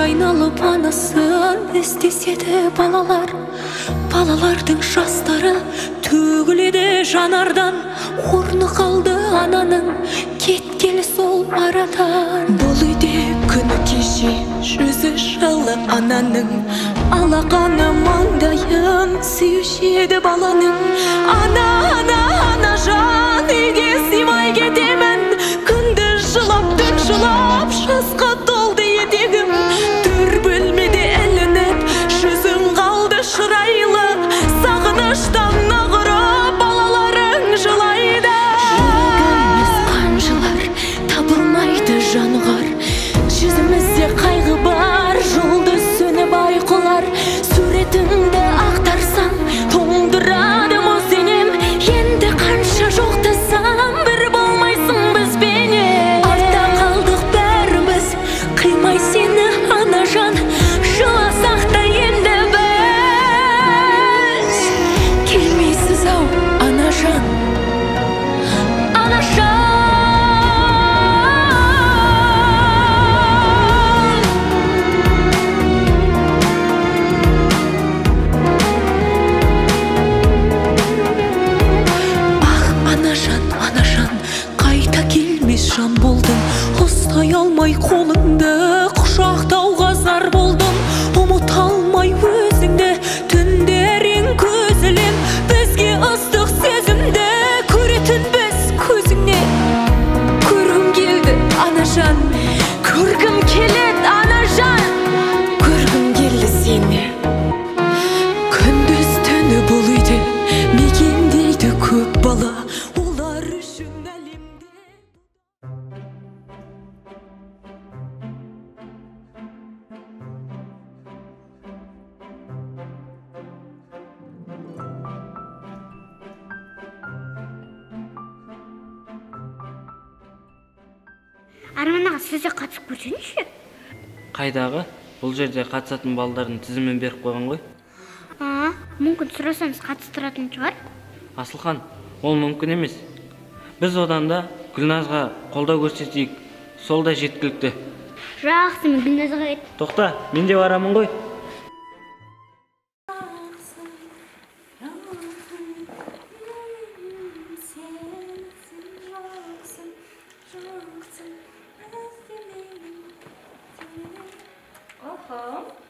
айналып анасын іздесе де балалардың жастары төгіледі жанардан. Орны қалды ананың кеткелі сол арадан. Бұл үйде күні кеше жүзі жылы ананың, алақаны маңдайын сүйуші еді баланың. Ана жан, үйге сыймай кетемін, күнді жылап түн жылап жасқа толды етегім. Төр бөлмеде ілініп жүзің қалды шырайлы, сағыныштан ағырып балаларың жылайды. Жүрегіміз қанжылар, табылмайды жанғар, жүзімізде қайғы бар, жұлдыз сөніп айқұлар. Суретіңді ақтарсам тоңдырады мұз денем, енді қанша жоқтасам бір болмайсың бізбенен. Артта қалдық бәріміз, қимай сені ана жан, жыласақ та енді біз. Келмейсіз ау ана жан, ана жан. Жан болдым, ұстай алмай қолыңды, құшақтауға зар болдым. Ұмыта алмай өзіңді, түндерің көзілем, бізге ыстық сезімді көретін біз көзіңнен. Көргім келді ана жан, көргім келеді ана жан, көргім келді сені. Күндіз түні бұл үйде мекендейді көп бала, олар үшін Арманаға сіз де қатысып көрсеңізші. Қайдағы? Бұл жерде қатысатын балдардың тізімін беріп қойған ғой. Мүмкін сұрасаңыз қатыстыратын шығар. Асылхан, ол мүмкін емес. Біз одан да Гүлназға қолдау көрсетейік, сол да жеткілікті. Жақсы, мен Гүлназға кет. Тоқта, мен де барамын ғой.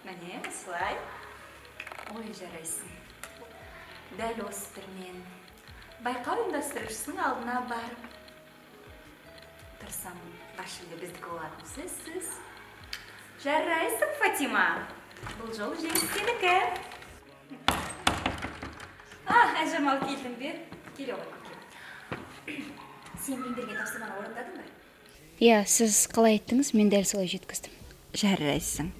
Міне, осылай. Ой, жарайсың. Дәл осы түрмен байқау ұйымдастырушысының алдына барып тұрсам, ашылы біздікі олатын сөзсіз. Жарайсың, Фатима. Бұл жол жеңістенікі. Әжамал, келдің бе? Келе ғой. Сен мен берген тапсырманы орындадың ба? Иә, сіз қалай айттыңыз, мен дәл солай жеткіздім. Жарайсың.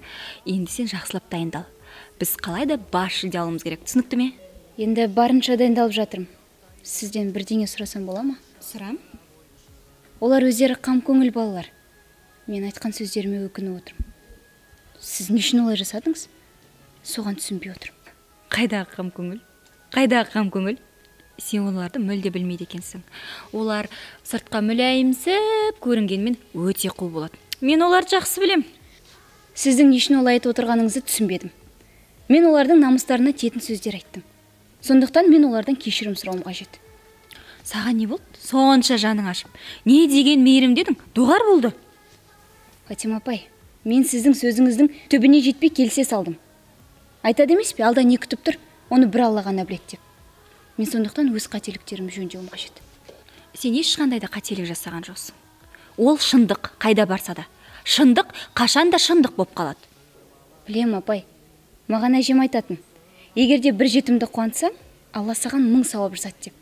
Енді сен жақсылап дайындал. Біз қалай да бас жүлде алуымыз керек, түсінікті ме? Енді барынша дайындалып жатырмын. Сізден бірдеңе сұрасам бола ма? Сұрам. Олар өздері қам көңіл балалар. Мен айтқан сөздеріме өкініп отырмын. Сіз не үшін олай жасадыңыз? Соған түсінбей отырмын. Қайдағы қам көңіл? Қайдағы қам көңіл? Сен оларды мүлде білмейді екенсің. Олар сыртқа мүләйімсіп көрінгенмен өте қу болады. Мен оларды жақсы білем. Сіздің не үшін олай айтып отырғаныңызды түсінбедім. Мен олардың намыстарына тиетін сөздер айттым. Сондықтан мен олардан кешірім сұрауым қажет. Саған не болды? Сонша жаның ашып. Не деген мейірім дедің? Доғар болды. Фатима апай, мен сіздің сөзіңіздің түбіне жетпей келісе салдым. Айтады емес пе, алда не күтіп тұр, оны бір Алла ғана біледі деп. Мен сондықтан өз қателіктерімді жөндеуім қажет. Сен ешқандай да қателік жасаған жоқсың. Ол шындық, қайда барса да. Шындық қашан да шындық боп қалады. Білем апай, маған әжем айтатын. Егерде бір жетімді қуантса, Алла саған 1000 сауап жасады деп.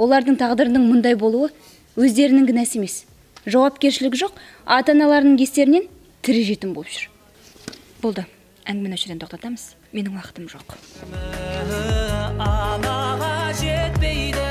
Олардың тағдырының мұндай болуы өздерінің кінәсі емес. Жауапкершілік жоқ, ата-аналарының кестерінен тірі жетім болып жүр. Болды, әңгімені осы жерден тоқтатамыз. Менің уақытым жоқ. Анаға жетпейді.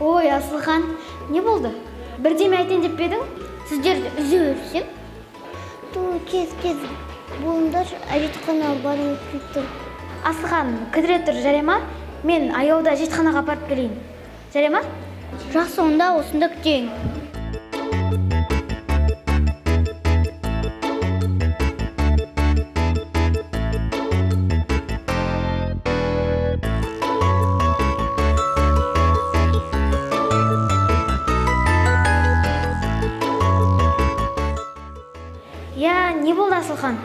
Ой, Асылхан, не болды? Бірдеме айтайын деп пе едің? Сіздерді үзе өрсем? Кез. Болыңдар, әжетхана барып кеттім. Асылхан, кідіре тұр, жарай ма? Мен аяуда әжетханаға апарып келейін. Жарай ма? Жақсы, онда осында күтейін. Не болды Асылхан?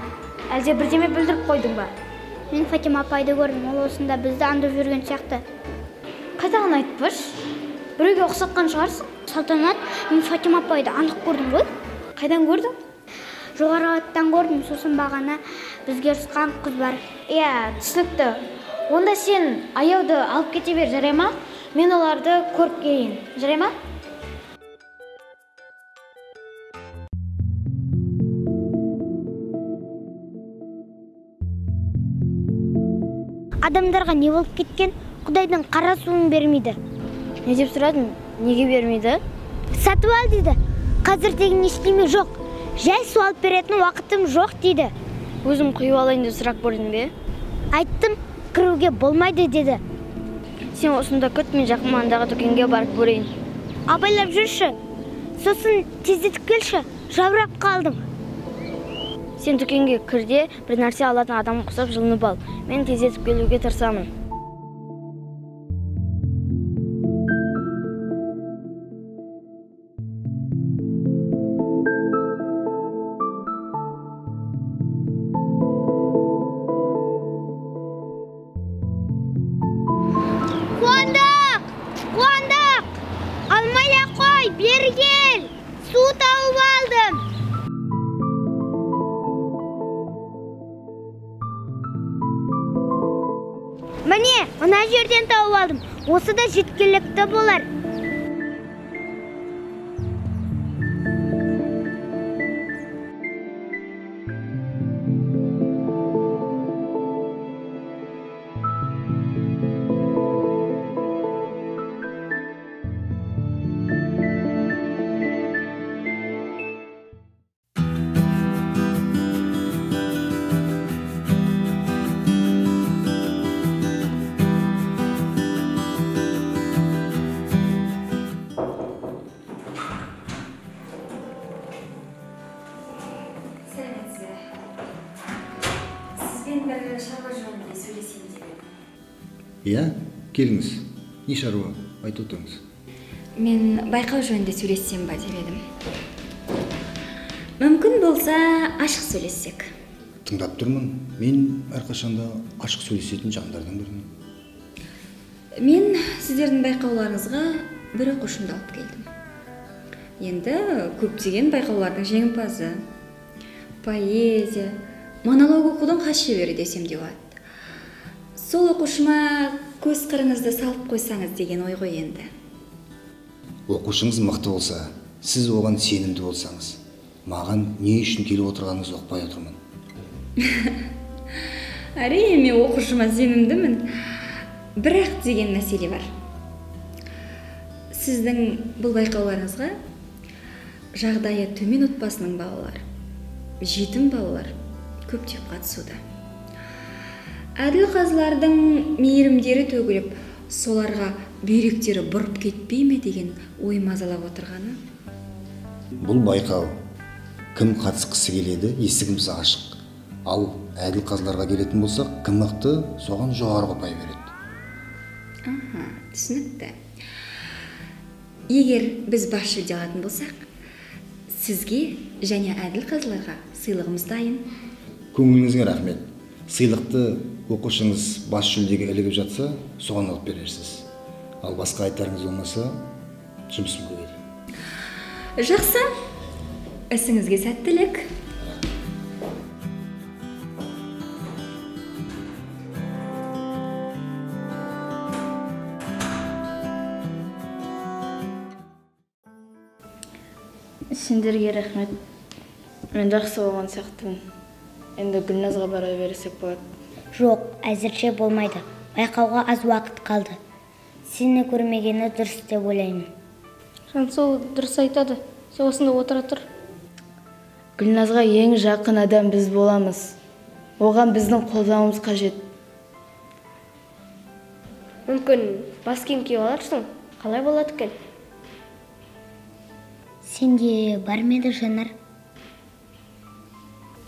Әлде бірдеме бүлдіріп қойдың ба? Мен Фатима апайды көрдім, ол осында бізді аңдып жүрген сияқты. Қайдағын айтып барш? Біреуге ұқсатқан шығарсың? Салтанат, мен Фатима апайды анық көрдім ғой. Қайдан көрдің? Жоғары аттан көрдім, сосын бағана бізге ұрысқан қыз бар. Түсінікті. Онда сен аяуды алып кете бер, жарай ма? Мен оларды көріп келейін, жарай ма? Адамдарға не болып кеткен? Құдайдың қара суын бермейді. Не деп сұрадың? Неге бермейді? Сатып ал дейді. Қазір деген ештеме жоқ. Жай су алып беретін уақытым жоқ дейді. Өзім құйып алайын деп сұрақ көрдің бе? Айттым, кіруге болмайды деді. Сен осында күт, мен жақын маңдағы дүкенге барып көрейін. Абайлап жүрші. Сосын тездетіп келші. Жабырап қалдым. Сен дүкенге кірде, бір нәрсе алатын адам құсап жылынып ал. Мен тездетіп келуге тырысамын. Қуандық! Алмай қой, бері кел! Су тауып алдым! Міне, мына жерден тауып алдым. Осы да жеткілікті болар. Келіңіз. Не шаруа? Айтып отырыңыз. Мен байқау жөнінде сөйлессем ба деп едім. Мүмкін болса, ашық сөйлессек. Тыңдап тұрмын. Мен әрқашанда ашық сөйлесетін жандардың бірімін. Мен сіздердің байқауларыңызға бір оқушымды алып келдім. Енді көптеген байқаулардың жеңімпазы. Поэзия, монолог оқудың хас шебері десем де болады. Сол оқушыма көз қырыңызды салып қойсаңыз деген ой ғой енді. Оқушыңыз мықты болса, сіз оған сенімді болсаңыз, маған не үшін келіп отырғаныңызды ұқпай отырмын. Әрине, мен оқушыма сенімдімін. Бірақ деген мәселе бар. Сіздің бұл байқауларыңызға жағдайы төмен отбасының балалары, жетім балалар көптеп қатысуда. Әділ қазылардың мейірімдері төгіліп, соларға бүйректері бұрып кетпей ме деген ой мазалап отырғаны. Бұл байқау кім қатысқысы келеді, есігіміз ашық. Ал әділ қазыларға келетін болсақ, кім мықты, соған жоғары ұпай береді. Түсінікті. Егер біз бас жүлде алатын болсақ, сізге және әділ қазыларға сыйлығымыз дайын. Көңіліңізге рахмет. Сыйлықты оқушыңыз бас жүлдеге ілігіп жатса, соған алып берерсіз. Ал басқа айтарыңыз болмаса, жұмысым көп. Жақсы. Ісіңізге сәттілік. Сендерге рахмет. Мен жақсы болған сияқтымын. Енді Гүлназға бара берсек болады. Жоқ, әзірше болмайды. Байқауға аз уақыт қалды. Сені көрмегені дұрыс деп ойлаймын. Жансу дұрыс айтады. Сен осында отыра тұр. Гүлназға ең жақын адам біз боламыз. Оған біздің қолдауымыз қажет. Мүмкін бас киім киіп аларсың. Қалай болады екен? Сенде бар ма еді Жанар?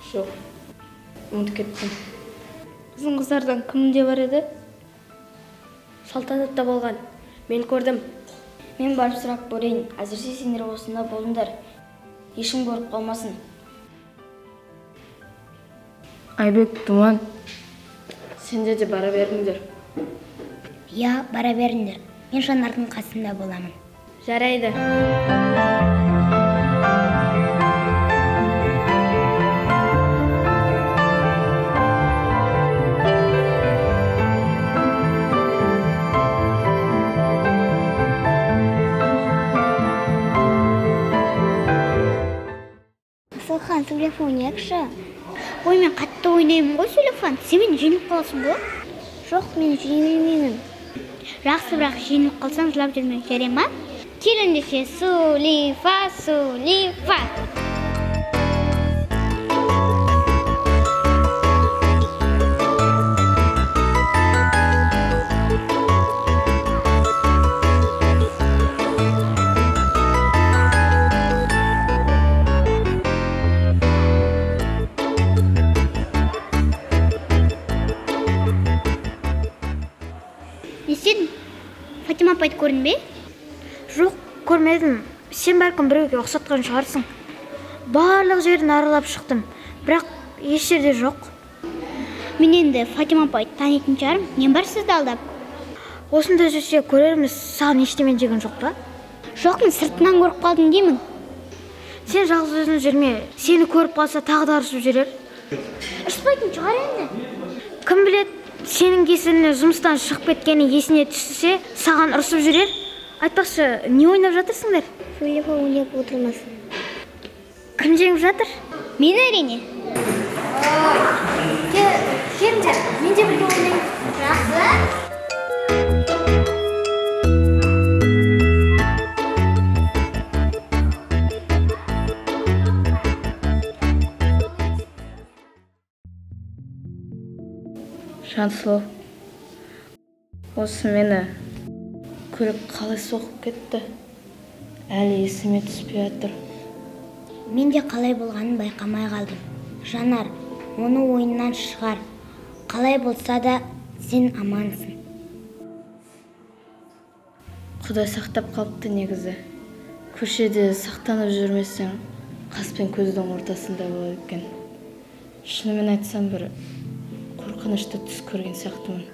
Жоқ, ұмытып кеттім. Біздің қыздардан кімде бар еді? Салтанатта болған. Мен көрдім. Мен барып сұрап көрейін. Әзірше сендер осында болыңдар. Ешкім көріп қалмасын. Айбек, Думан, сендер де бара беріңдер. Я, бара беріңдер. Мен Жанардың қасында боламын. Жарайды. Асылхан, сөйлеп ойнайықшы. Ой, мен қатты ойнаймын ғой сөйлефан. Сен мені жеңіп қаласың ғой? Жоқ, мен жеңілмеймін. Жақсы, бірақ жеңіп қалсаң жылап жүрме, жарай ма? Кел ендеше, Сулифа, Сулифа. Сен Фатима апайды көрдің бе? Жоқ, көрмедім. Сен бәлкім біреуге ұқсатқан шығарсың. Барлық жерін аралап шықтым, бірақ еш жерде жоқ. Мен енді Фатима апайды танитын шығармын. Нем бар сізді алдап? Осында жүрсе көрерміз, саған ештеме деген жоқ па? Жоқ, мен сыртынан көріп қалдым деймін. Сен жалғыз өзің жүрме, сені көріп қалса тағы да ұрсып жүрер. Ұрыспайтын шығар енді. Кім білет, сенің кесірінен жұмыстан шығып кеткені есіне түссе, саған ұрсып жүрер. Айтпақшы, не ойнап жатырсыңдар? Сөйлеп ойнап отырмыз. Кім жеңіп жатыр? Мен әрине. Келіңдер, мен де бірге ойнаймын. Жақсы. Жансұлу, осы мені көлік қалай соғып кетті? Әлі есіме түспей жатыр. Мен де қалай болғанын байқамай қалдым. Жанар, оны ойыннан шығар. Қалай болса да сен амансың. Құдай сақтап қалыпты негізі. Көшеде сақтанып жүрмесең, қас пен көздің ортасында болады екен. Шынымен айтсам, бір қорқынышты түс көрген сияқтымын.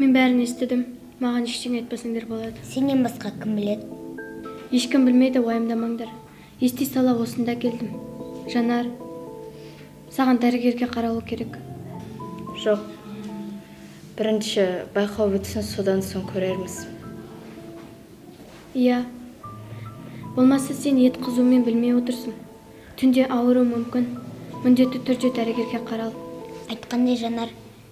Мен бәрін естідім. Маған ештеңе айтпасаңдар болады. Сенен басқа кім біледі? Ешкім білмейді, уайымдамаңдар. Ести сала осында келдім. Жанар, саған дәрігерге қаралу керек. Жоқ. Бірінші байқау бітсін, содан соң көрерміз. Иә. Болмаса сен ет қызумен білмей отырсың. Түнде ауыру мүмкін. Міндетті түрде дәрігерге қарал. Айтқандай Жанар,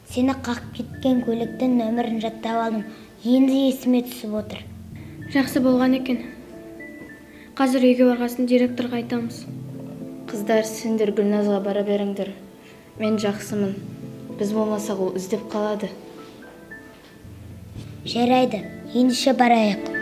сені қақып кеткен көліктің нөмірін жаттап алдым. Енді есіме түсіп отыр. Жақсы болған екен. Қазір үйге барғасын директорға айтамыз. Қыздар, сендер Гүлназға бара беріңдер. Мен жақсымын. Біз болмасақ ол іздеп қалады. Жарайды, ендеше барайық.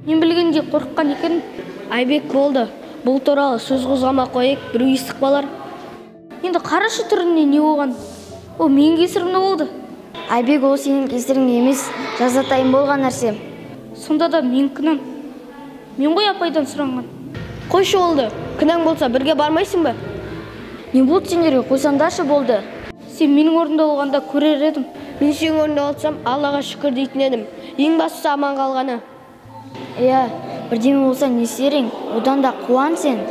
Мен білгенде қорыққан екен. Айбек болды. Бұл туралы сөз қозғамай қойып, біреу естіп қалар. Енді қарашы түріне не болған? О, менің кесірімде болды. Айбек, ол сенің кесірің емес, жазатайым болған нәрсе. Сонда да мен кінәм. Мен ғой апайдан сұранған. Қойшы болды. Кінәң болса бірге бармайсың ба? Не болды сендерге, қойсаңдаршы болды. Сен менің орнымда болғанда көрер едім. Мен сенің орнында болсам, Аллаға шүкір дейтін едім. Ең бастысы аман қалғаны. Иә, бірдеме болса не істерің, одан да қуан сен.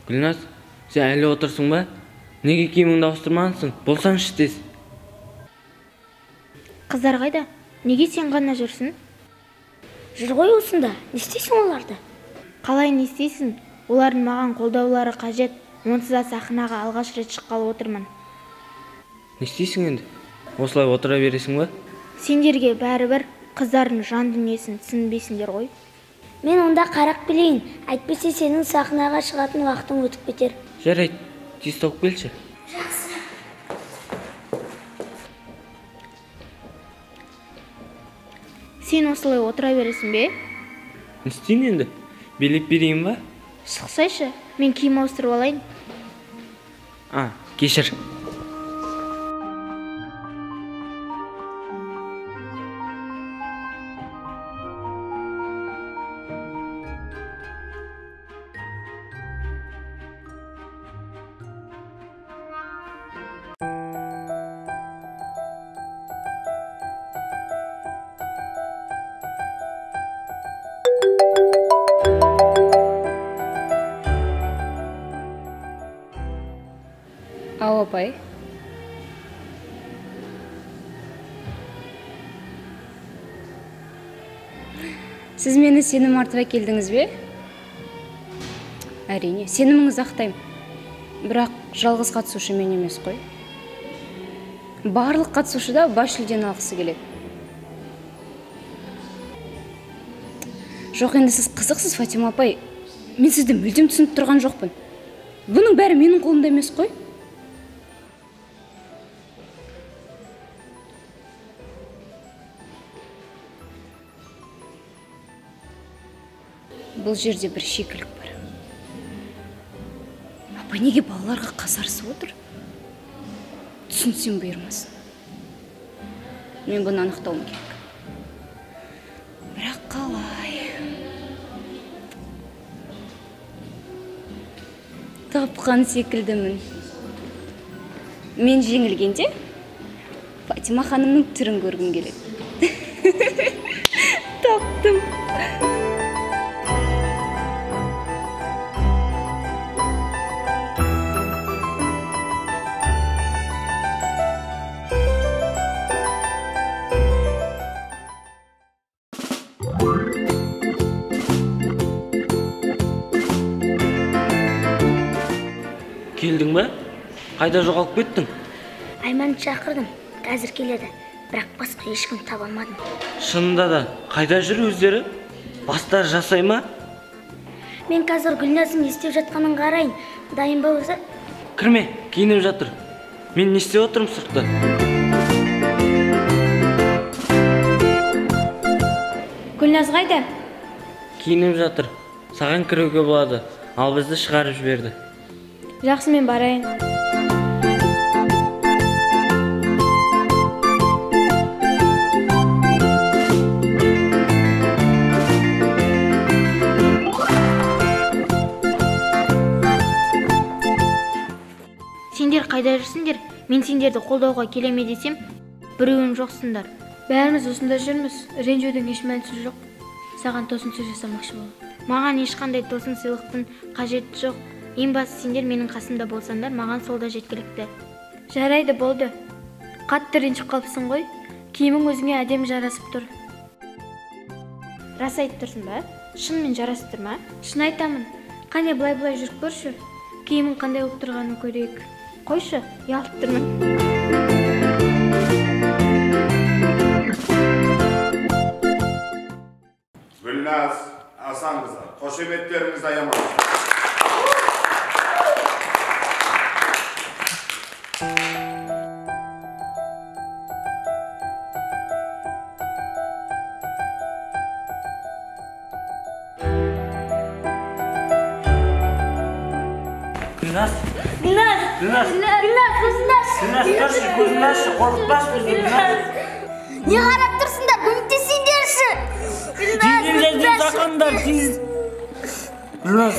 Гүлназ, сен әлі отырсың ба? Неге киіміңді ауыстырмағансың? Болсаңшы тез. Қыздар қайда? Неге сен ғана жүрсің? Жүр ғой осында, не істейсің оларды? Қалай не істейсің? Олардың маған қолдаулары қажет. Онсыз да сахнаға алғаш рет шыққалы отырмын. Не істейсің енді? Осылай отыра бересің ба? Сендерге бәрібір қыздардың жан дүниесін түсінбейсіңдер ғой. Мен онда қарақ білейін, әйтпесе сенің сахнаға шығатын уақытың өтіп кетер. Жарайды, тез тауып келші. Сен осылай отыра бересің бе? Не істейін енді? Билеп берейін ба? Шықсайшы, мен киім ауыстырып алайын. Кешір. Ау, апай. Сіз мені сенім артып әкелдіңіз бе? Әрине, сеніміңізді ақтаймын. Бірақ жалғыз қатысушы мен емес қой. Барлық қатысушы да бас жүлдені алғысы келеді. Жоқ, енді сіз қызықсыз, Фатима апай. Мен сізді мүлдем түсініп тұрған жоқпын. Бұның бәрі менің қолымда емес қой. Бұл жерде бір шикілік бар. Апа неге балаларға қасарысып отыр? Түсінсем бұйырмасын. Мен бұны анықтауым керек. Бірақ қалай? Тапқан секілдімін. Мен жеңілгенде Фатима ханымның түрін көргім келеді. Таптым. Келдің ба? Қайда жоғалып кеттің? Айманды шақырдым, қазір келеді, бірақ басқа ешкім таба алмадым. Шынында да, қайда жүр өздері? Бастары жасай ма? Мен қазір Гүлназдың не істеп жатқанын қарайын. Дайын ба өзі? Кірме, киініп жатыр. Мен не істеп отырмын сыртта? Гүлназ қайда? Киініп жатыр. Саған кіруге болады, ал бізді шығарып жіберді. Жақсы, мен барайын. Сендер қайда жүрсіңдер? Мен сендерді қолдауға келеме десем, біреуің жоқсыңдар. Бәріміз осында жүрміз. Ренжудің еш мәнісі жоқ. Саған тосын сөз жасамақшы болдым. Маған ешқандай тосын сыйлықтың қажеті жоқ. Ең бастысы сендер менің қасымда болсаңдар, маған сол да жеткілікті. Жарайды, болды. Қатты ренжіп қалыпсың ғой. Киімің өзіңе әдемі жарасып тұр. Рас айтып тұрсың ба? Шынымен жарасып тұр ма? Шын айтамын. Қане былай жүріп көрші. Киімің қандай болып тұрғанын көрейік. Қойшы, ұялып тұрмын. Гүлназ, Асан қыздар, қошеметтеріңізді аямаңыздар. Гүлназ, Көзіңді ашшы, қорқытпашы бізді, Гүлназ. Не қарап тұрсыңдар, көмектесіңдерші. Гүлназ,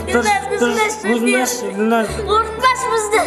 көзіңді ашшы, Гүлназ. Қорқытпашы бізді.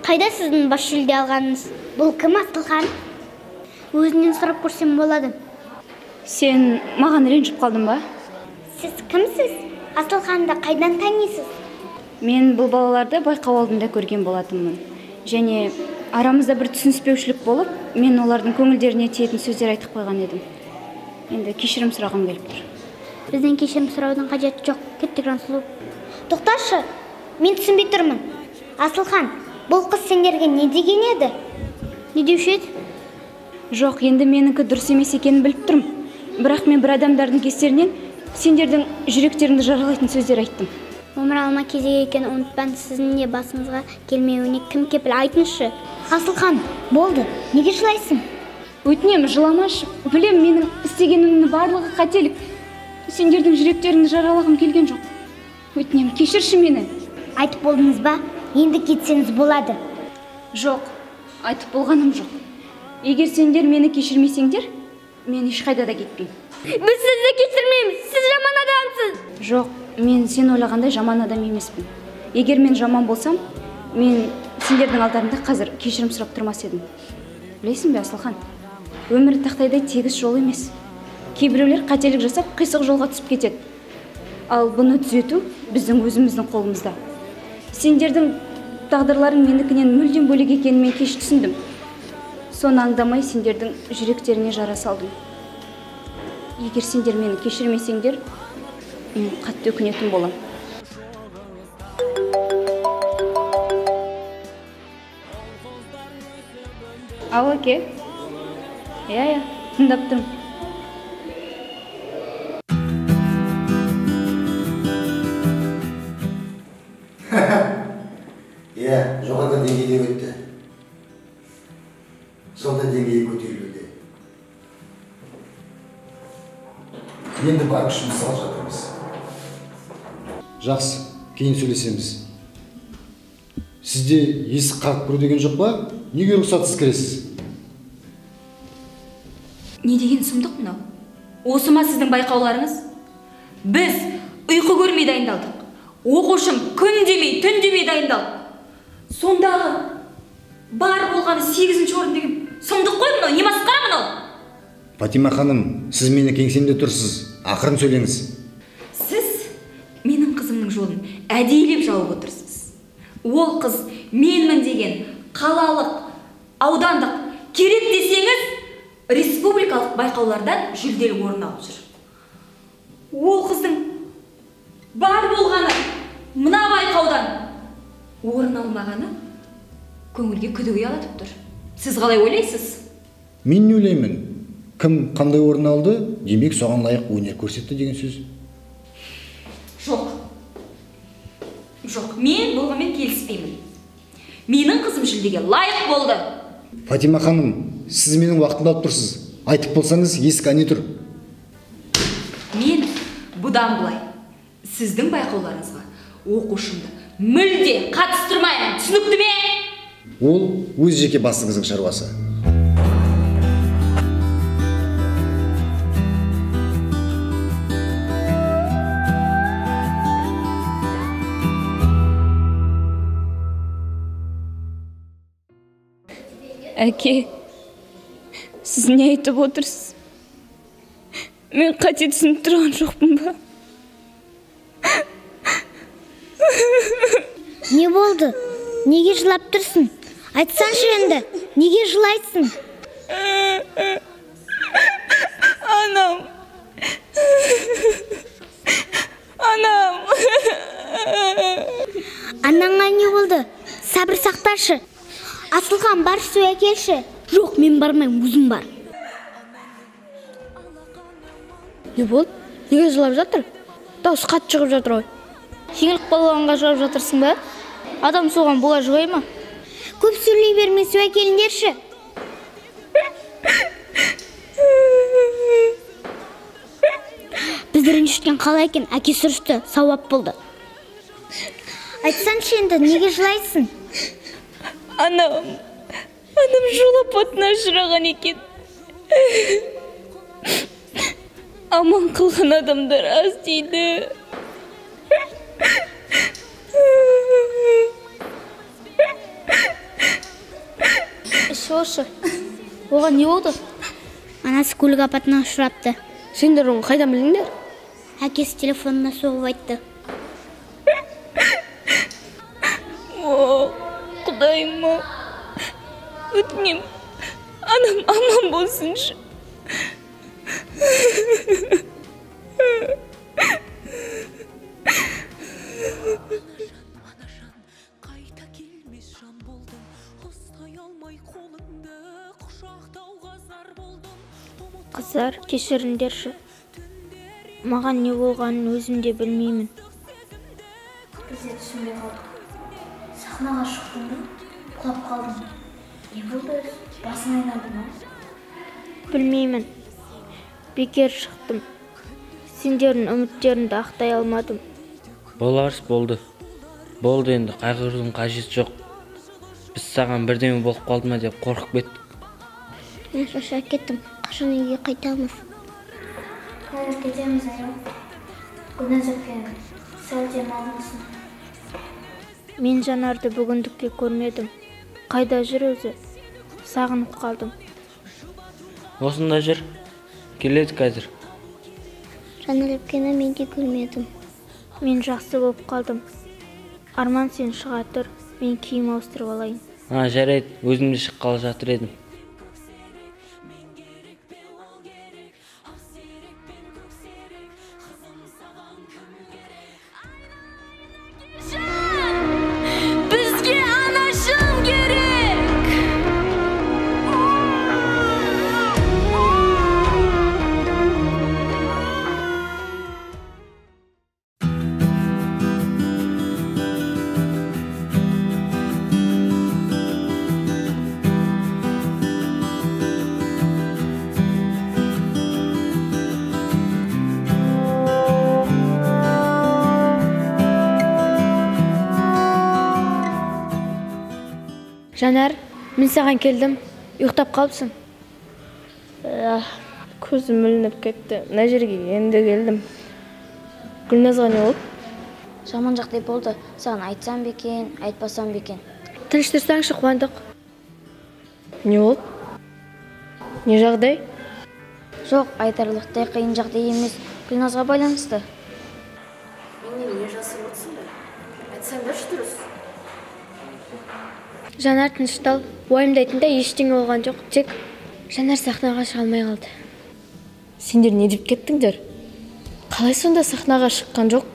Қайда сіздің бас жүлде алғаныңыз? Бұл кім, Асылхан? Өзінен сұрап көрсем болады. Сен маған ренжіп қалдың ба? Сіз кімсіз? Асылханды қайдан танисыз? Мен бұл балаларды байқау алдында көрген болатынмын. Және арамызда бір түсініспеушілік болып, мен олардың көңілдеріне тиетін сөздер айтып қойған едім. Енді кешірім сұрағым келіп тұр. Бізден кешірім сұраудың қажеті жоқ. Кеттік, Жансұлу. Тоқташы, мен түсінбей тұрмын. Асылхан, бұл қыз сендерге не деген еді? Не деуші еді? Жоқ, енді менікі дұрыс емес екенін біліп тұрмын. Бірақ мен бір адамдардың кестерінен сендердің жүректеріңді жаралайтын сөздер айттым. Өмір алма кезек екен, ұмытпаңыз. Сіздің не басыңызға келмеуіне кім кепіл, айтыңызшы. Асылхан, болды, неге жылайсың? Өтінемін, жыламашы. Білем, менің істегенімнің барлығы қателік. Сендердің жүректеріңді жаралағым келген жоқ. Өтінемін, кешірші мені. Айтып болдыңыз ба? Енді кетсеңіз болады. Жоқ, айтып болғаным жоқ. Егер сендер мені кешірмесеңдер, мен ешқайда да кетпеймін. Біз сізді кешірмейміз, сіз жаман адамсыз. Жоқ, мен сен ойлағандай жаман адам емеспін. Егер мен жаман болсам, мен сендердің алдарында қазір кешірім сұрап тұрмас едім. Білесің бе, Асылхан? Өмір тақтайдай тегіс жол емес. Кейбіреулер қателік жасап, қисық жолға түсіп кетеді. Ал бұны түзету біздің өзіміздің қолымызда. Сендердің тағдырларың менікінен мүлдем бөлек екенін мен кеш түсіндім. Соны аңдамай сендердің жүректеріне жара салдым. Егер сендер мені кешірмесеңдер, мен қатты өкінетін болам. Ал, оке. Иә, тыңдап тұрмын. Иә, жоғарғы деңгейде өтті. Сол да деңгейі көтерілуде. Енді бар күшімізді салып жатырмыз. Жақсы, кейін сөйлесеміз. Сізде есік қағып кіру деген жоқ па? Неге рұқсатсыз кіресіз? Не деген сұмдық мынау? Осы ма сіздің байқауларыңыз? Біз ұйқы көрмей дайындалдық. Оқушым күн демей, түн демей дайындалды. Сондағы бар болғаны 8-ші орын деген сұмдық қой мынау, не масқара мынау? Фатима ханым, сіз мені кеңсемде тұрсыз. Ақырын сөйлеңіз. Сіз менің қызымның жолын әдейілеп жауып отырсыз. Ол қыз менмін деген қалалық, аудандық, керек десеңіз, республикалық байқаулардан жүлделі орын алып жүр. Ол қыздың бар болғаны мына байқаудан орын алмағаны көңілге күдік ұялатып тұр. Сіз қалай ойлайсыз? Мен не ойлаймын? Кім қандай орын алды, демек соған лайық өнер көрсетті деген сөз. Жоқ. Жоқ, мен болғанмен келіспеймін. Менің қызым жүлдеге лайық болды. Фатима ханым, сіз менің уақытымды алып тұрсыз. Айтып болсаңыз, есік әне тұр. Мен бұдан былай сіздің байқауларыңызға оқушымды мүлде қатыстырмаймын. Түсінікті ме? Ол өз жеке басыңыздың шаруасы. Әке, сіз не айтып отырсыз? Мен қате түсініп тұрған жоқпын ба? Не болды? Неге жылап тұрсың? Айтсаншы енді, неге жылайсың? Анам. Анаңа не болды? Сабыр сақташы. Асылхан, бар су әкелші. Жоқ, мен бармайым, өзім бар. Не болды? Неге жылап жатыр? Дауыс қатты шығып жатыр ғой. Жеңіліп қалғанға жылап жатырсың ба? Адам соған бұлай жылай ма? Көп сөйлей бермей су әкеліңдерші. Бізді ренжіткен қалай екен, әке сүрішті, сауап болды. Айтсаншы енді, неге жылайсың? Анам жылап отына ұшыраған екен. Аман қылған адамдар аз дейді. болшы. Оған не болды? Анасы көлік апатынан ұшырапты. Сендер оны қайдан білдіңдер? Әкесі телефонына соғып айтты. О, Құдайым-ау, өтінем, анам аман болсыншы. Қайта келмес жан болдым, ұстай алмай қолыңды, құшақтауға зар болдым. Қыздар, кешіріңдерші. Маған не болғанын өзім де білмеймін. Біз де түсінбей қалдық. Сахнаға шықтым да, құлап қалдым. Не болды өзі? Басың айналды ма? Білмеймін. Бекер шықтым. Сендердің үміттеріңді ақтай алмадым. Боларыс болды. Болды енді, қайғырудың қажеті жоқ. Біз саған бірдеме болып қалды ма деп қорқып кеттік. Мен шаршап кеттім. Қашан үйге қайтамыз? Қазір кетеміз аяу. Гүлназ әпке, сәл демалыңызсын. Мен Жанарды бүгіндікке көрмедім. Қайда жүр өзі? Сағынып қалдым. Осында жүр. Келеді қазір. Жанар әпкені мен де көрмедім. Мен жақсы болып қалдым. Арман сен шыға тұр, мен киім ауыстырып алайын. Жарайды, өзім де шыққалы жатыр едім. Бізге анашым керек. Жанар, мен саған келдім. Ұйықтап қалыпсың. Көзім ілініп кетті. Мына жерге енді келдім. Гүлназға не болды? Жаман жағдай болды. Саған айтсам бекен, айтпасам бекен. Тыныштырсаңшы, қуандық. Не болды? Не жағдай? Жоқ, айтарлықтай қиын жағдай емес. Гүлназға байланысты. Жанар, тыныштал. Уайымдайтында ештеңе болған жоқ. Тек Жанар сахнаға шыға алмай қалды. Сендер не деп кеттіңдер? Қалай сонда сахнаға шыққан жоқ?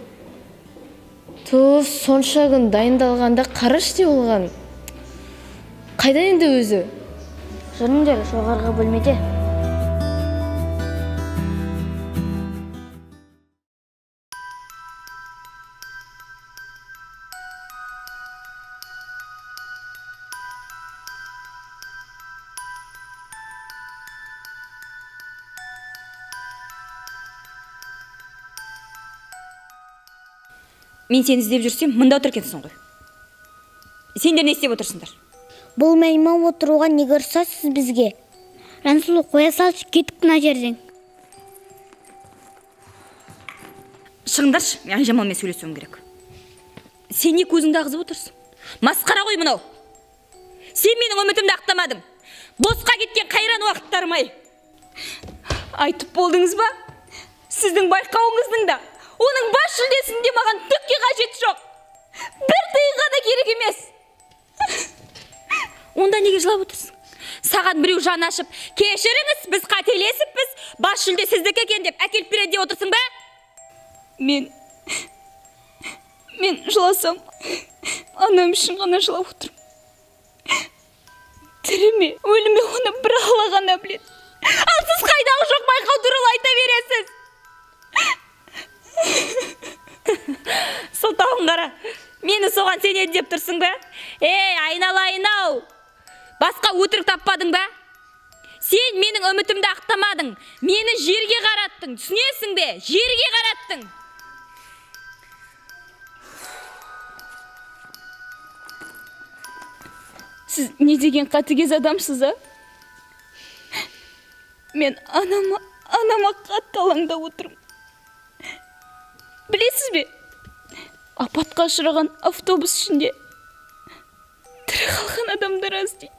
Туф, сонша күн дайындалғанда қараш не болған? Қайда енді өзі? Жүріңдер, жоғарғы бөлмеде. Мен сені іздеп жүрсем, мында отыр екенсің ғой. Сендер не істеп отырсыңдар? Болмай-ма отыруға неге ұрсасыз бізге? Рансұлу, қоя салшы, кеттік мына жерден. Шығыңдаршы, мен Айжамалмен сөйлесуім керек. Сен не көзіңді ағызып отырсың? Масқара ғой мынау. Сен менің үмітімді ақтамадың. Босқа кеткен қайран уақыттарым-ай. Айтып болдыңыз ба? Сіздің байқауыңыздың да, оның бас жүлдесінде маған түкке қажет жоқ. Бір тиынға да керек емес. Онда неге жылап отырсың? Саған біреу жан ашып, кешіріңіз, біз қателесіппіз, бас жүлде сіздікі екен деп әкеліп береді деп отырсың ба? Мен жыласам, анам үшін ғана жылап отырмын. Тірі ме, өлі ме, оны бір Алла ғана біледі. Ал сіз қайдағы жоқ байқау туралы айта бересіз. Сылтауын қара, мені соған сенеді деп тұрсың ба? Айналайын-ау, басқа өтірік таппадың ба? Сен менің үмітімді ақтамадың, мені жерге қараттың, түсінесің бе? Жерге қараттың. Сіз не деген қатыгез адамсыз, а? Мен анама қатты алаңдап отырмын. Білесіз бе? Апатқа ұшыраған автобус ішінде тірі қалған адамдар аз дейді.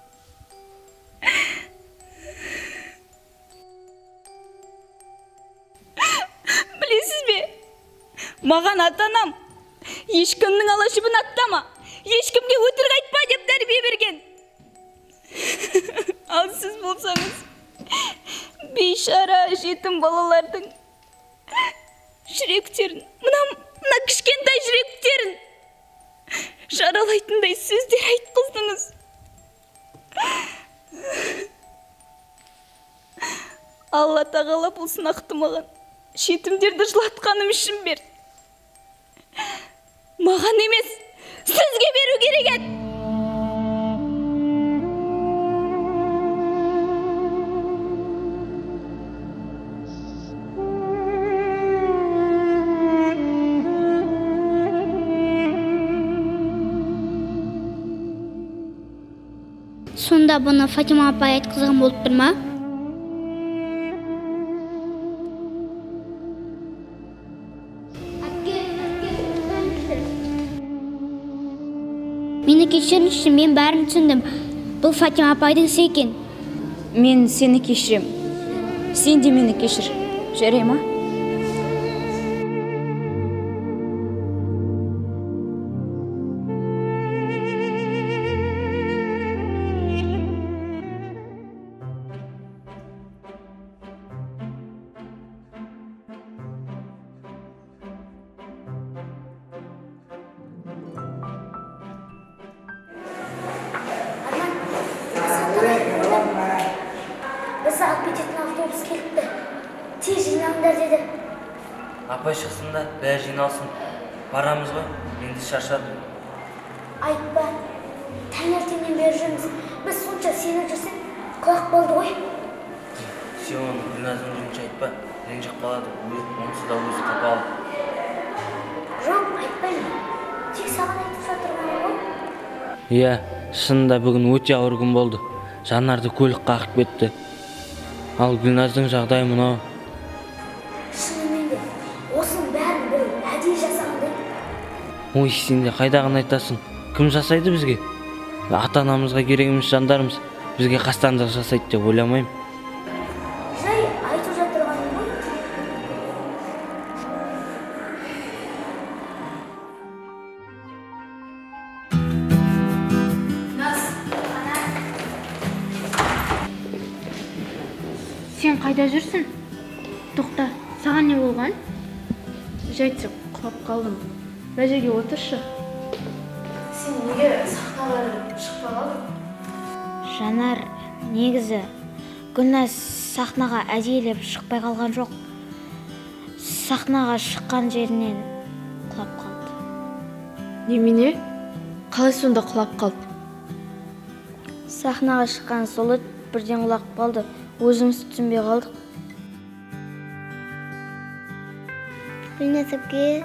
Маған ата-анам ешкімнің алашыбын аттама, ешкімге өтірік айтпа деп тәрбие берген. Ал сіз болсаңыз, бейшара жетім балалардың жүректерін, мына кішкентай жүректерін жаралайтындай сөздер айтқыздыңыз. Алла тағала бұл сынақты маған жетімдерді жылатқаным үшін бер. Маған емес, сізге беру керек еді. Сонда бұны Фатима апай айтқызған болып тұр ма? Мені кешіріңізші, мен бәрін түсіндім. Бұл Фатима апайдың ісі екен. Мен сені кешірем. Сен де мені кешір. Жарай ма? Біз алып кететін автобус келіпті. Тез жинаңдар деді. Апай шықсын да, бәрі жиналсын. Барамыз ғой, енді шаршадым. Айтпа, таңертеңнен бері жүрміз. Біз сонша сені жүрсек, құлақ болды ғой. Сен оны Гүлназдың жүрінше айтпа, ренжіп қалады. Онсыз да өзі қапалы. Жоқ, айтпаймын. Тек саған айтып жатырмын ғой. Иә, шынында бүгін өте ауыр күн болды. Жанарды көлік қағып кетті. Ал Гүлназдың жағдайы мынау. Шынымен де, осының бәрін біреу әдейі жасағандай. Ой, сен де қайдағыны айтасың? Кім жасайды бізге? Ата-анамызға керек емес жандарымыз бізге қастандық жасайды деп ойламаймын. Жай айтып жатырғаным ғой. Сен қайда жүрсің? Тоқта, саған не болған? Жайтсып, құлап қалдым. Мына жерге отыршы. Сен неге сахнаға шықпай қалдың? Жанар, негізі Гүлназ сахнаға әдейілеп шықпай қалған жоқ. Сахнаға шыққан жерінен құлап қалды. Немене? Қалай сонда құлап қалды? Сахнаға шыққан сол бірден құлап қалды. Өзіміз түсінбей қалдық. Гүлназ әпке,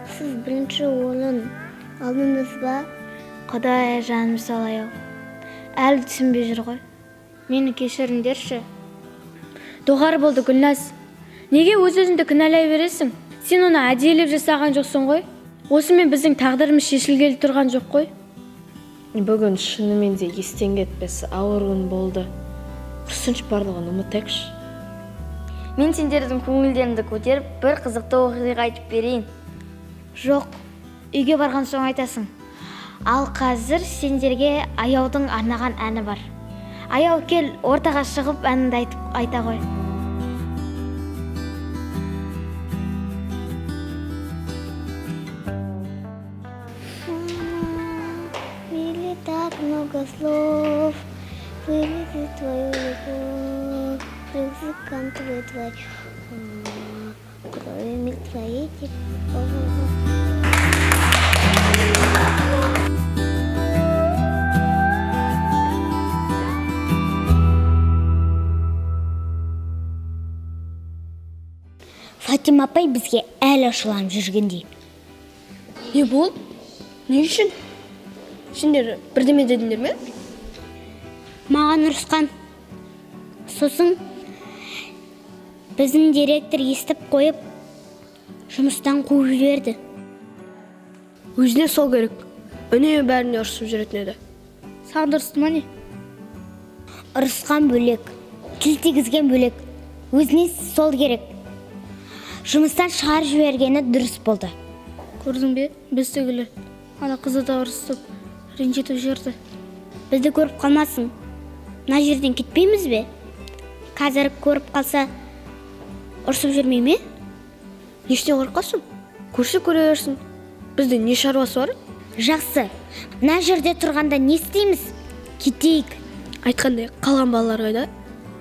сіз бірінші орын алдыңыз ба? Құдай жаным салайық. Әлі түсінбей жүр ғой. Мені кешіріңдерші. Доғар болды Гүлназ. Неге өз-өзіңді кінәлай бересің? Сен оны әдейілеп жасаған жоқсың ғой. Осымен біздің тағдырымыз шешілгелі тұрған жоқ қой. Бүгін шынымен де естен кетпес ауыр күн болды. Құрсыншы барлығын ұмытайықшы. Мен сендердің көңілдеріңді көтеріп, бір қызықты оқиға айтып берейін. Жоқ, үйге барған соң айтасың. Ал қазір сендерге Аяудың арнаған әні бар. Аяу, кел, ортаға шығып әніңді айта ғой. Были так много слов, выведи твою любовь, языком твой, кроме твоей Фатима апай бізге әлі ашыланып жүргендей. Не бол? Не үшін? Сендер бірдеме дедіңдер ме? Маған ұрысқан. Сосын біздің директор естіп қойып, жұмыстан қуып жіберді. Өзіне сол керек. Үнемі бәріне ұрысып жүретін еді. Саған ұрысты ма не? Ұрысқан бөлек, тіл тигізген бөлек. Өзіне сол керек. жұмыстан шығарып жібергені дұрыс болды. Көрдің бе, біз тегілі. Ана қызы да ұрысып, ренжітіп жүрді. Бізді көріп қалмасын. Мына жерден кетпейміз бе? Қазір көріп қалса, ұрсып жүрмей ме? Нештен қорқасың? Көрші көре берсін. Бізде не шаруасы бар? Жақсы. Мына жерде тұрғанда не істейміз? Кетейік. Айтқандай, қалған балалар қайда?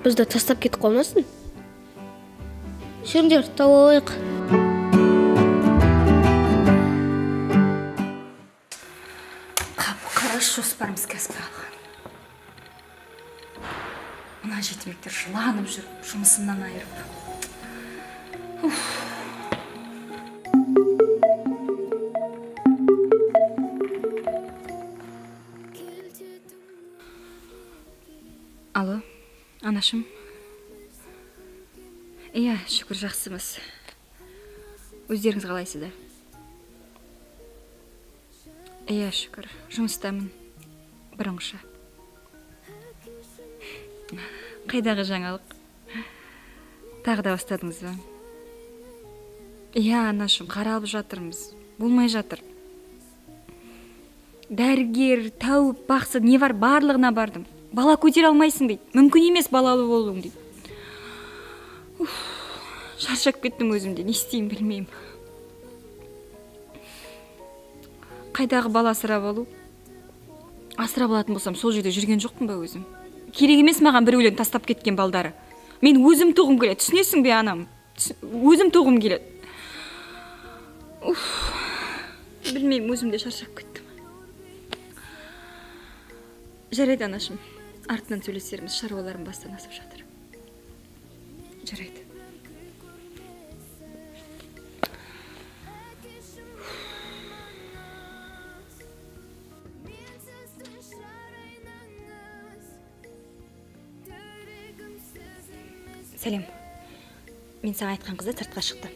Бізді тастап кетіп қалмасын. Жүріңдер, тауып. Қараш жоспарымыз кәсіпке алған. Мына жетімектер жыланып жүріп, жұмысымнан айырып. Алло, анашым. Иә, шүкір жақсымыз. Өздеріңіз қалайсыздар? Иә, шүкір, жұмыстамын. Бұрынғыша. Қайдағы жаңалық? Тағы да бастадыңыз ба? Иә, анашым, қаралып жатырмыз. Болмай жатыр. Дәрігер, тауып, бақсы, не бар, барлығына бардым. Бала көтере алмайсың дейді. Мүмкін емес балалы болуың дейді. Шаршап кеттім өзімде, не істеймін білмеймін. Қайдағы бала асырап алу? Асырап алатын болсам, сол жерде жүрген жоқпын ба өзім? Керек емес маған біреулерін тастап кеткен балдары. Мен өзім туғым келеді, түсінесің бе анам? Өзім туғым келеді. Білмеймін, өзімде шаршап кеттім. Жарайды, анашым. Артынан сөйлесеріміз, шаруаларым бастан асып жатыр. Жарайды. Сәлем. Мен саған айтқан қызды сыртқа шықты.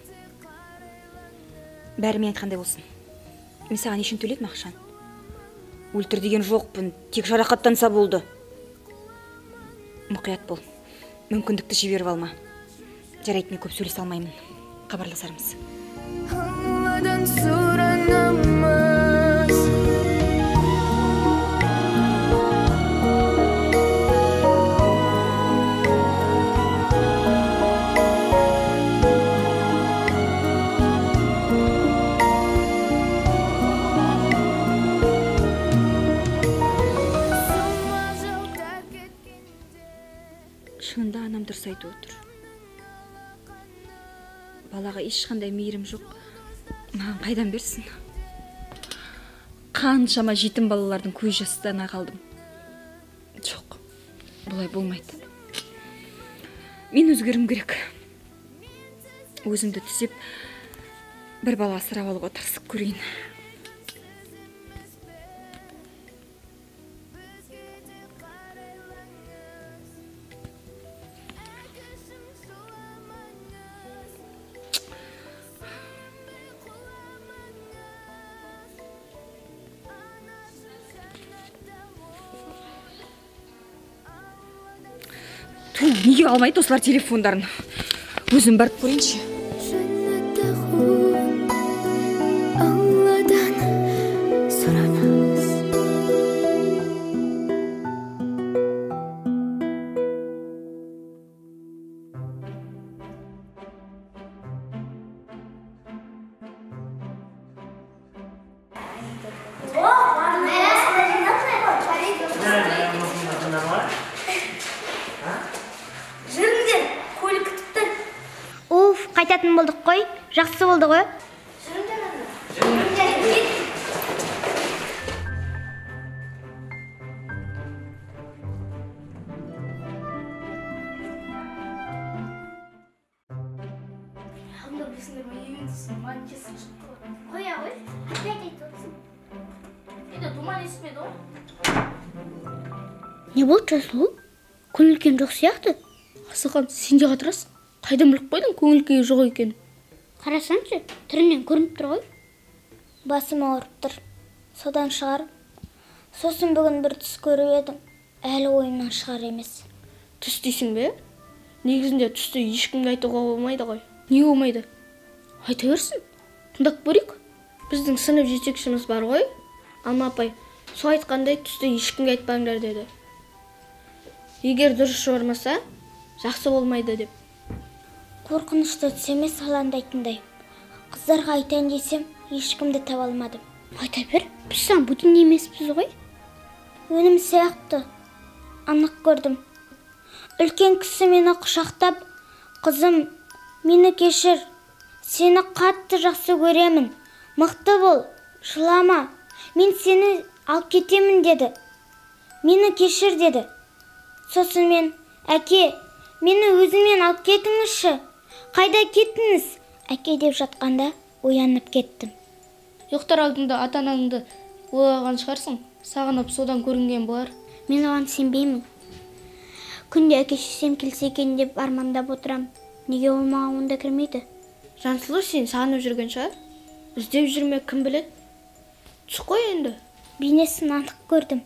Бәрі мен айтқандай болсын. Мен саған нешін төледім ақшан? Өлтір деген жоқпын, тек жарақаттанса болды. Мұқият бол. Мүмкіндікті жіберіп алма. Жарайды, мен көп сөйлесе алмаймын. Хабарласармыз. Алладан сұранамыз. Шынында анам дұрыс айтып отыр. Балаға ешқандай мейірім жоқ. Маған қайдан берсін? Қаншама жетім балалардың көз жастарына қалдым. Жоқ, бұлай болмайды. Мен өзгерім керек. Өзімді түзеп, бір бала асырап алуға тырысып көрейін. Неге алмайды осылар телефондарын? Өзім барып көрейінші. Алладан сұранамыз. Қайтатын болдық қой, жақсы болды ғой. Не болды Жасыл? Көңіл-күйің жоқ сияқты? Асылхан, сен де қатырасың. Қайдан біліп қойдың көңіл-күйі жоқ екен? Қарасаңшы, түрінен көрініп тұр ғой. Басым ауырып тұр. Содан шығар. Сосын бүгін бір түс көріп едім. Әлі ойымнан шығар емес. Түс дейсің бе? Негізінде түсті ешкімге айтуға болмайды ғой. Не болмайды? Айта берсін. Тыңдап көрейік. Біздің сынып жетекшіміз бар ғой. Алма апай, сол айтқандай түсті ешкімге айтпаңдар деді. Егер дұрыс шығармаса, жақсы болмайды деп. Қорқынышты түс емес алаңдайтындай. Қыздарға айтайын десем, ешкімді таба алмадым. Айта бер, біз саған бүтін емеспіз ғой. Өнім сияқты анық көрдім. Үлкен кісі мені құшақтап, қызым, мені кешір, сені қатты жақсы көремін, мықты бол, жылама, мен сені алып кетемін деді. Мені кешір деді. Сосын мен, әке, мені өзімен алып кетіңізші, қайда кеттіңіз? Әке деп жатқанда оянып кеттім. Ұйықтар алдында ата-анаңды ойлаған шығарсың, сағынып содан көрінген болар. Мен оған сенбеймін. Күнде әке шешем келсе екен деп армандап отырам. Неге ол маған онда кірмейді? Жансұлу сен сағынып жүрген шығар. Іздеп жүрме, кім біледі? Түс қой енді. Бейнесін анық көрдім.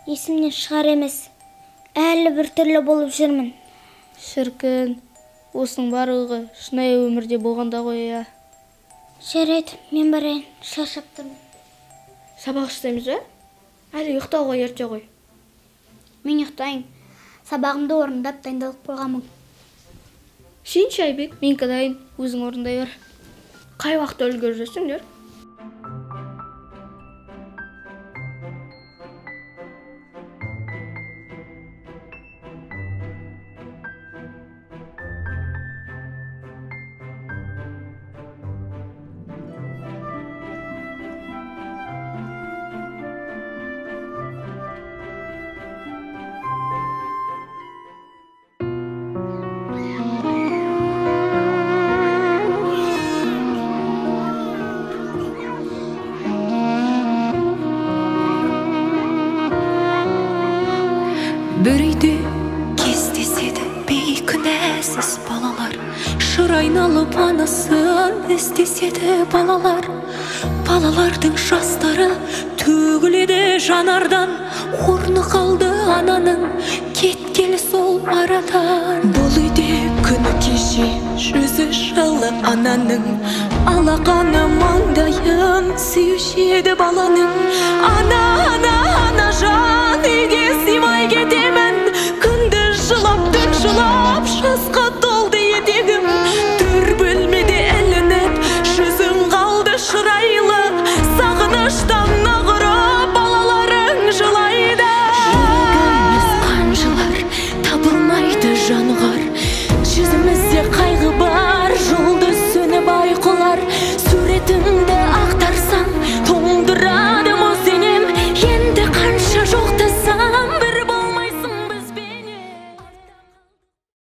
Есімнен шығар емес. Әлі бір түрлі болып жүрмін. Шіркін, осының барлығы шынайы өмірде болғанда ғой я. Жарайды, мен барайын, шаршап тұрмын. Сабақ істейміз бе? Әлі ұйықтауға ерте ғой. Мен ұйықтайын. Сабағымды орындап дайындалып қойғанмын. Сен Шайбек, мен кадайын, өзің орындай бер. Қай уақытта үлгересіңдер? Бір үйде кездеседі бейкүнәсіз балалар, шыр айналып анасын іздеседі балалар. Балалардың жастары төгіледі жанардан, орны қалды ананың кеткелі сол арадан. Бұл үйде күні кеше жүзі жылы ананың, алақаны маңдайын сүйшеді баланың. Ана, ана